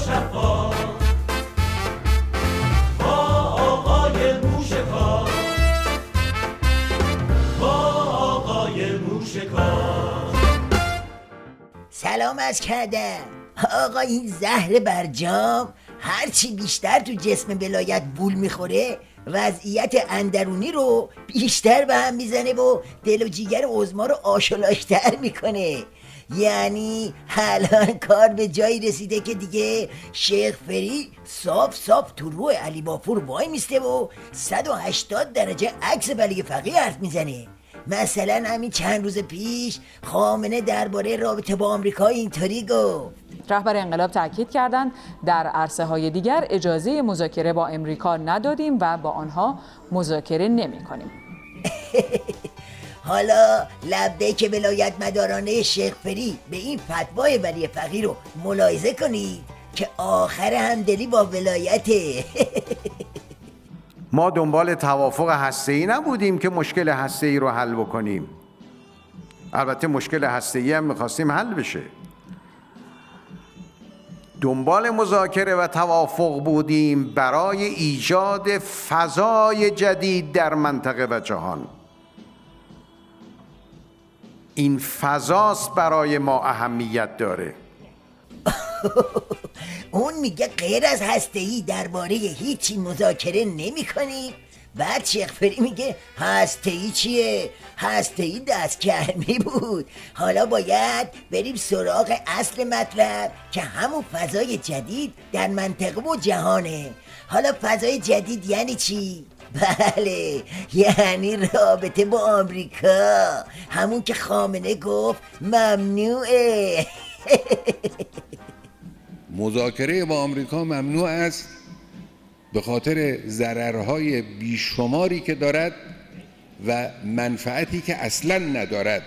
شفاف با آقای موشکار، با آقای موشکار. سلام عرض کردم آقا. این زهر برجام هرچی بیشتر تو جسم ولایت بول میخوره وضعیت اندرونی رو بیشتر به هم میزنه و دل و جیگر عظما رو آشلاشتر میکنه. یعنی الان کار به جایی رسیده که دیگه شیخ فری صاف تو روح علی بافور وای میسته و 180 درجه عکس ولی فقیه حرف میزنه. مثلا همین چند روز پیش خامنه درباره رابطه با آمریکا اینطوری گفت. رهبر انقلاب تاکید کردند در عرصه‌های دیگر اجازه مذاکره با امریکا ندادیم و با آنها مذاکره نمی‌کنیم. حالا لبیک ولایت مدارانه شیخ فری به این فتوای ولی فقیه رو ملاحظه کنید که آخر همدلی با ولایته. ما دنبال توافق هسته‌ای نبودیم که مشکل هسته‌ای رو حل بکنیم. البته مشکل هسته‌ای هم می‌خواستیم حل بشه. دنبال مذاکره و توافق بودیم برای ایجاد فضای جدید در منطقه و جهان. این فضاست برای ما اهمیت داره. اون میگه غیر از هسته‌ای درباره هیچی مذاکره نمی‌کنیم. بعد شیخ فری میگه هسته‌ای چیه؟ هسته‌ای دستگرمی بود. حالا باید بریم سراغ اصل مطلب که همون فضای جدید در منطقه و جهانه. حالا فضای جدید یعنی چی؟ بله، یعنی رابطه با آمریکا، همون که خامنه گفت ممنوعه. مذاکره با آمریکا ممنوع است به خاطر ضررهای بیشماری که دارد و منفعتی که اصلا ندارد.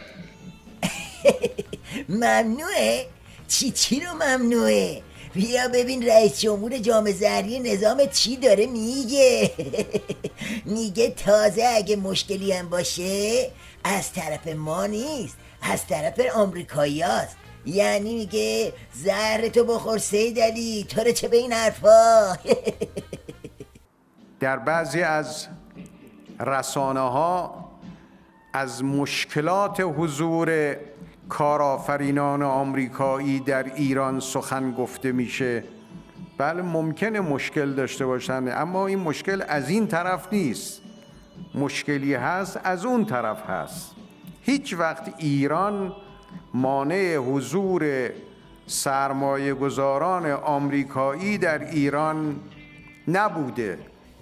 ممنوعه؟ چی رو ممنوعه؟ بیا ببین رئیس جمهور جام ضرری نظام چی داره میگه. میگه تازه اگه مشکلی هم باشه از طرف ما نیست، از طرف آمریکایی هست. یعنی میگه زهرتو بخور سید علی، تو رو چه به این حرفا. در بعضی از رسانه‌ها از مشکلات حضور کارآفرینان آمریکایی در ایران سخن گفته میشه. بله ممکنه مشکل داشته باشن، اما این مشکل از این طرف نیست. مشکلی هست از اون طرف هست. هیچ وقت ایران مانع حضور سرمایه گذاران آمریکایی در ایران نبوده.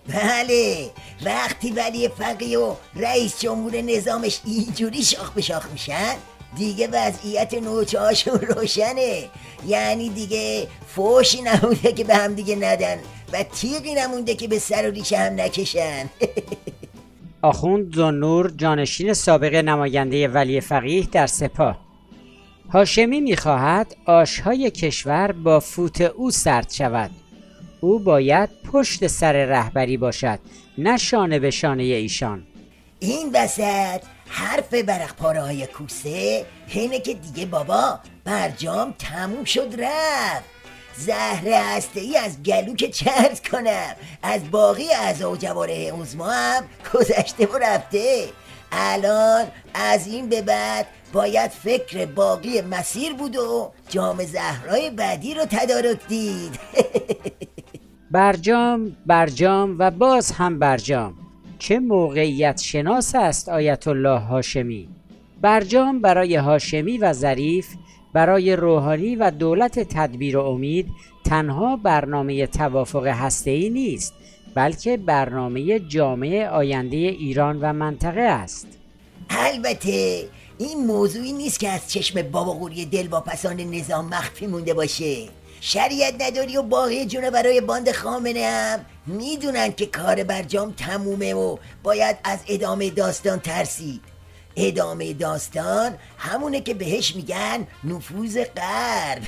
بله، وقتی ولی فقیه و رئیس جمهور نظامش اینجوری شاخ به شاخ میشن دیگه وضعیت نوچه هاشون روشنه. یعنی دیگه فوشی نمونده که به هم دیگه ندن و تیغی نمونده که به سر و ریشه هم نکشن. آخوند ذوالنور جانشین سابق نماینده ولی فقیه در سپاه: هاشمی می‌خواهد آش‌های کشور با فوت او سرد شود. او باید پشت سر رهبری باشد، نه شانه به شانه ایشان. این وسط حرف برق‌پاره های کوسه اینه که دیگه بابا برجام تموم شد رفت. زهر هسته‌ای از گلو که چرز کنم، از باقی اعضا و جوارح عظما هم گذشته و رفته. الان از این به بعد باید فکر باقی مسیر بود و جام زهرای بعدی رو تدارک دید. برجام و باز هم برجام. چه موقعیت شناس است آیت الله هاشمی. برجام برای هاشمی و ظریف، برای روحانی و دولت تدبیر و امید تنها برنامه توافق هسته‌ای نیست، بلکه برنامه جامع آینده ایران و منطقه است. البته این موضوعی نیست که از چشم بابا قوری دلواپسان نظام مخفی مونده باشه. شریعت نداری و باقی جونه برای باند خامنه هم میدونن که کار برجام تمومه و باید از ادامه داستان ترسید. ادامه داستان همونه که بهش میگن نفوذ غرب.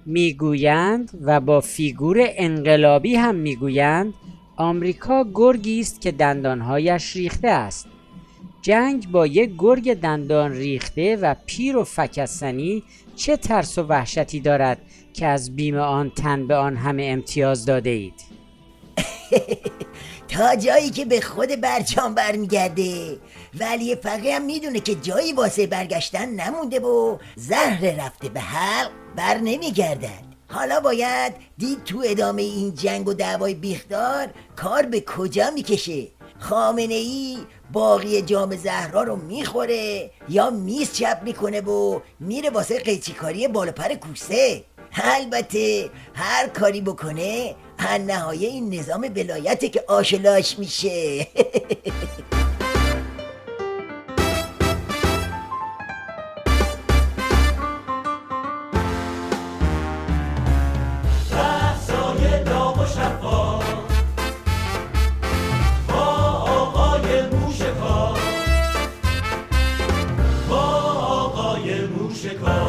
میگویند و با فیگور انقلابی هم میگویند آمریکا گرگی است که دندانهایش ریخته است. جنگ با یک گرگ دندان ریخته و پیر و فکستنی چه ترس و وحشتی دارد که از بیم آن تن به آن همه امتیاز داده اید؟ تا جایی که به خود برجام برمیگرده. ولی فقیه هم میدونه که جایی واسه برگشتن نمونده و زهر رفته به حلق بر نمیگردد. حالا باید دید تو ادامه این جنگ و دعوای بیخدار کار به کجا میکشه. خامنه ای باقی جام زهرا رو میخوره یا میز چپ میکنه و میره واسه قیچیکاری بالا پر کوسه. البته هر کاری بکنه نهایه این نظام ولایته که آشلاش میشه. بحثای داغ و شفاف با آقای موشکار، با آقای موشکار.